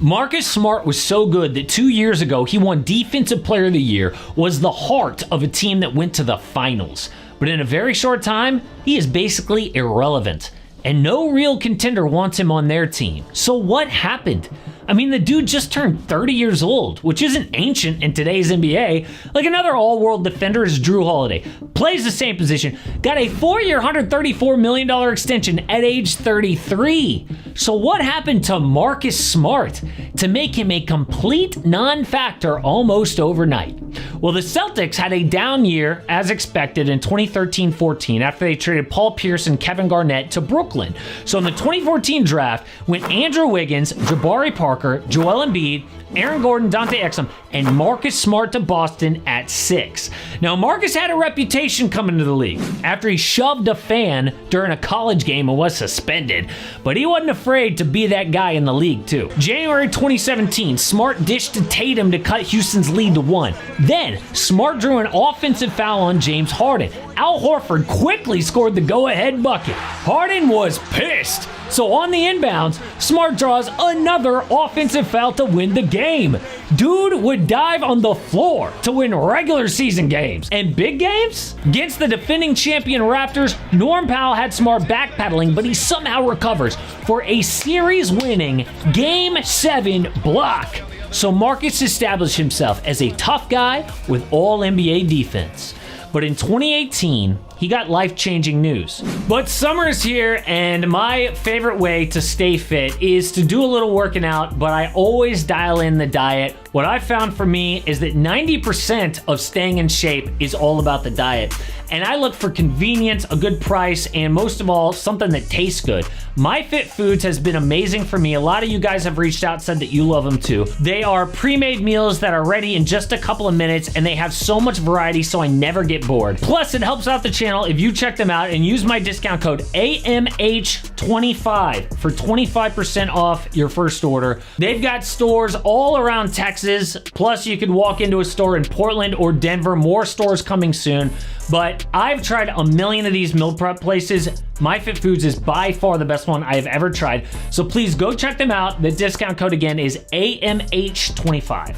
Marcus Smart was so good that 2 years ago he won Defensive Player of the Year, was the heart of a team that went to the finals. But in a very short time, he is basically irrelevant. And no real contender wants him on their team. So what happened? I mean, the dude just turned 30 years old, which isn't ancient in today's NBA. Like another all-world defender is Drew Holiday. Plays the same position. Got a 4-year, $134 million extension at age 33. So what happened to Marcus Smart to make him a complete non-factor almost overnight? Well, the Celtics had a down year, as expected, in 2013-14 after they traded Paul Pierce and Kevin Garnett to Brooklyn. So in the 2014 draft went Andrew Wiggins, Jabari Parker, Joel Embiid, Aaron Gordon, Dante Exum, and Marcus Smart to Boston at 6. Now, Marcus had a reputation coming to the league after he shoved a fan during a college game and was suspended, but he wasn't afraid to be that guy in the league, too. January 2017, Smart dished to Tatum to cut Houston's lead to 1. Then, Smart drew an offensive foul on James Harden. Al Horford quickly scored the go-ahead bucket. Harden was pissed. So on the inbounds, Smart draws another offensive foul to win the game. Dude would dive on the floor to win regular season games. And big games? Against the defending champion Raptors, Norm Powell had Smart backpedaling, but he somehow recovers for a series-winning Game 7 block. So Marcus established himself as a tough guy with all-NBA defense. But in 2018, he got life-changing news. But summer is here, and my favorite way to stay fit is to do a little working out, but I always dial in the diet. What I found for me is that 90% of staying in shape is all about the diet. And I look for convenience, a good price, and most of all, something that tastes good. MyFitFoods has been amazing for me. A lot of you guys have reached out, said that you love them too. They are pre-made meals that are ready in just a couple of minutes, and they have so much variety, so I never get bored. Plus, it helps out the channel if you check them out and use my discount code AMH25 for 25% off your first order. They've got stores all around Texas. Plus, you could walk into a store in Portland or Denver. More stores coming soon. But I've tried a million of these meal prep places. MyFitFoods is by far the best one I have ever tried. So please go check them out. The discount code again is AMH25.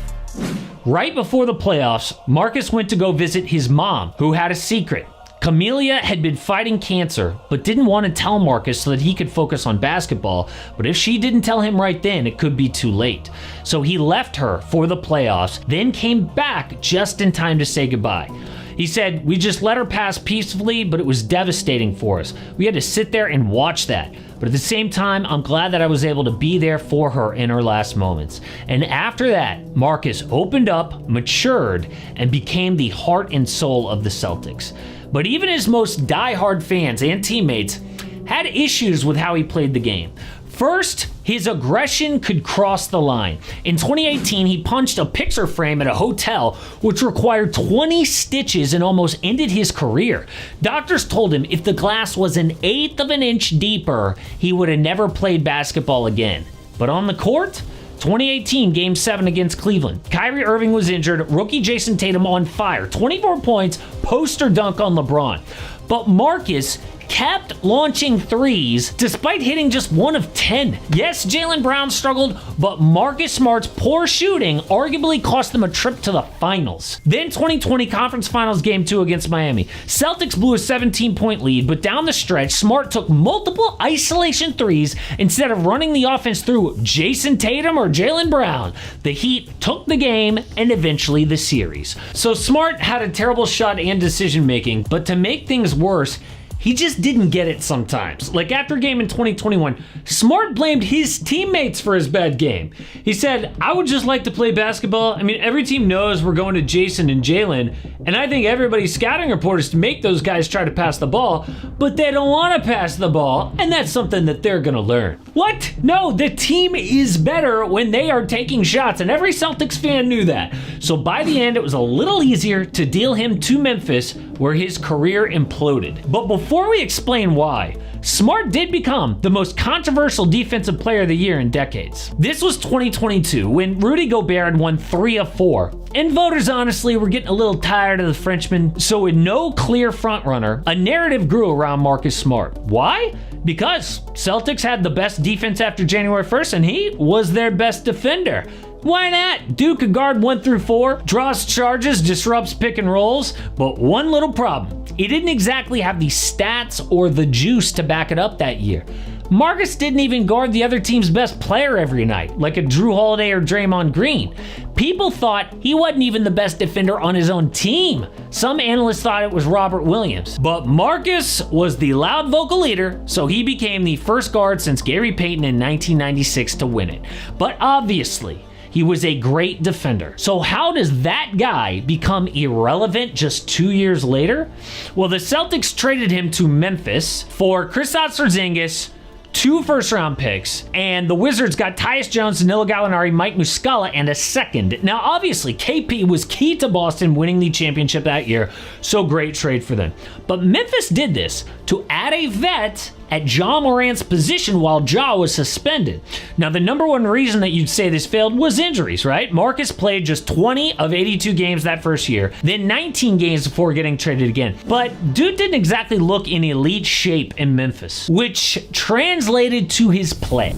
Right before the playoffs, Marcus went to go visit his mom, who had a secret. Camellia had been fighting cancer, but didn't want to tell Marcus so that he could focus on basketball. But if she didn't tell him right then, it could be too late. So he left her for the playoffs, then came back just in time to say goodbye. He said, "We just let her pass peacefully, but it was devastating for us. We had to sit there and watch that. But at the same time, I'm glad that I was able to be there for her in her last moments." And after that, Marcus opened up, matured, and became the heart and soul of the Celtics. But even his most diehard fans and teammates had issues with how he played the game. First, his aggression could cross the line. In 2018, he punched a picture frame at a hotel, which required 20 stitches and almost ended his career. Doctors told him if the glass was an eighth of an inch deeper, he would have never played basketball again. But on the court, 2018 Game 7 against Cleveland. Kyrie Irving was injured, rookie Jason Tatum on fire, 24 points, poster dunk on LeBron. But Marcus kept launching threes despite hitting just 1 of 10. Yes, Jaylen Brown struggled, but Marcus Smart's poor shooting arguably cost them a trip to the finals. Then 2020 Conference Finals Game 2 against Miami. Celtics blew a 17-point lead, but down the stretch, Smart took multiple isolation threes instead of running the offense through Jason Tatum or Jaylen Brown. The Heat took the game and eventually the series. So Smart had a terrible shot and decision making, but to make things worse, he just didn't get it sometimes. Like after a game in 2021, Smart blamed his teammates for his bad game. He said, "I would just like to play basketball. I mean, every team knows we're going to Jason and Jaylen, and I think everybody's scouting report is to make those guys try to pass the ball, but they don't want to pass the ball, and that's something that they're going to learn." What? No, the team is better when they are taking shots, and every Celtics fan knew that. So by the end, it was a little easier to deal him to Memphis, where his career imploded. But before we explain why, Smart did become the most controversial defensive player of the year in decades. This was 2022 when Rudy Gobert had won 3 of 4. And voters honestly were getting a little tired of the Frenchman, so with no clear frontrunner, a narrative grew around Marcus Smart. Why? Because Celtics had the best defense after January 1st, and he was their best defender. Why not? Duke could guard 1 through 4, draws charges, disrupts pick and rolls, but one little problem. He didn't exactly have the stats or the juice to back it up that year. Marcus didn't even guard the other team's best player every night, like a Drew Holiday or Draymond Green. People thought he wasn't even the best defender on his own team. Some analysts thought it was Robert Williams. But Marcus was the loud vocal leader, so he became the first guard since Gary Payton in 1996 to win it. But obviously, he was a great defender. So how does that guy become irrelevant just 2 years later? Well, the Celtics traded him to Memphis for Kristaps Porzingis, 2 first-round picks, and the Wizards got Tyus Jones, Danilo Gallinari, Mike Muscala, and a second. Now, obviously, KP was key to Boston winning the championship that year, so great trade for them. But Memphis did this to add a vet at Ja Morant's position while Ja was suspended. Now, the number one reason that you'd say this failed was injuries, right? Marcus played just 20 of 82 games that first year, then 19 games before getting traded again. But dude didn't exactly look in elite shape in Memphis, which translated to his play.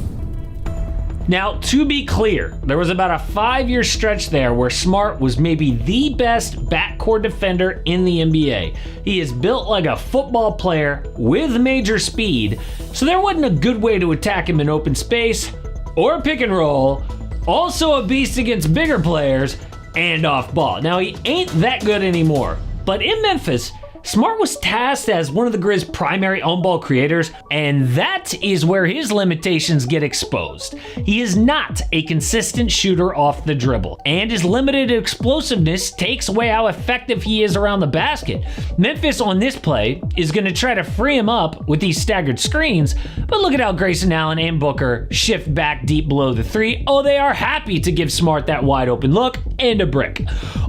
Now, to be clear, there was about a 5-year stretch there where Smart was maybe the best backcourt defender in the NBA. He is built like a football player with major speed, so there wasn't a good way to attack him in open space or pick and roll. Also a beast against bigger players and off ball. Now, he ain't that good anymore, but in Memphis, Smart was tasked as one of the Grizz' primary on-ball creators, and that is where his limitations get exposed. He is not a consistent shooter off the dribble, and his limited explosiveness takes away how effective he is around the basket. Memphis on this play is going to try to free him up with these staggered screens, but look at how Grayson Allen and Booker shift back deep below the 3. Oh, they are happy to give Smart that wide open look and a brick.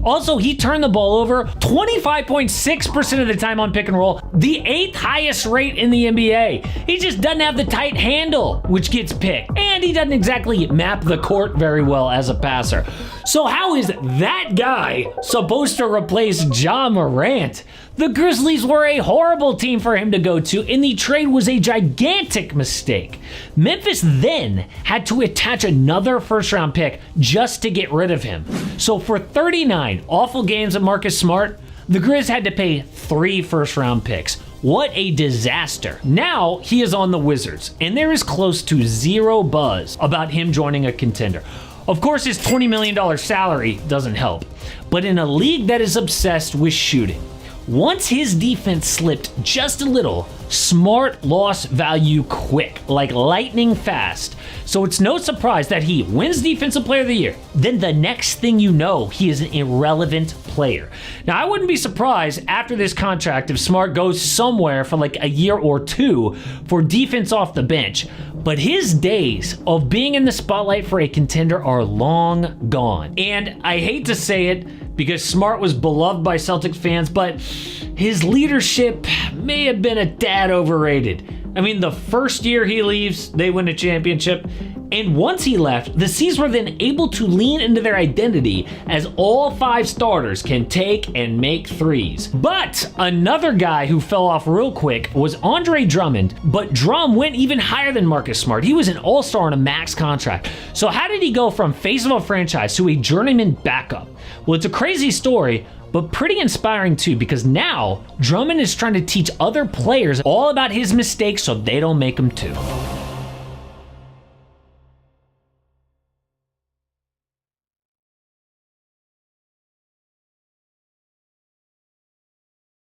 Also, he turned the ball over 25.6% of the time on pick and roll, the 8th highest rate in the NBA. He just doesn't have the tight handle, which gets picked, and he doesn't exactly map the court very well as a passer. So how is that guy supposed to replace Ja Morant? The Grizzlies were a horrible team for him to go to, and the trade was a gigantic mistake. Memphis then had to attach another first-round pick just to get rid of him. So for 39 awful games of Marcus Smart, the Grizz had to pay 3 first-round picks. What a disaster. Now he is on the Wizards, and there is close to zero buzz about him joining a contender. Of course, his $20 million salary doesn't help, but in a league that is obsessed with shooting, once his defense slipped just a little, Smart lost value quick, like lightning fast. So it's no surprise that he wins Defensive Player of the Year. Then the next thing you know, he is an irrelevant player. Now, I wouldn't be surprised after this contract if Smart goes somewhere for like a year or 2 for defense off the bench. But his days of being in the spotlight for a contender are long gone. And I hate to say it because Smart was beloved by Celtics fans, but his leadership may have been a tad overrated. I mean, the first year he leaves, they win a championship. And once he left, the C's were then able to lean into their identity as all 5 starters can take and make threes. But another guy who fell off real quick was Andre Drummond, but Drum went even higher than Marcus Smart. He was an all-star on a max contract. So how did he go from face of a franchise to a journeyman backup? Well, it's a crazy story, but pretty inspiring too, because now Drummond is trying to teach other players all about his mistakes so they don't make them too.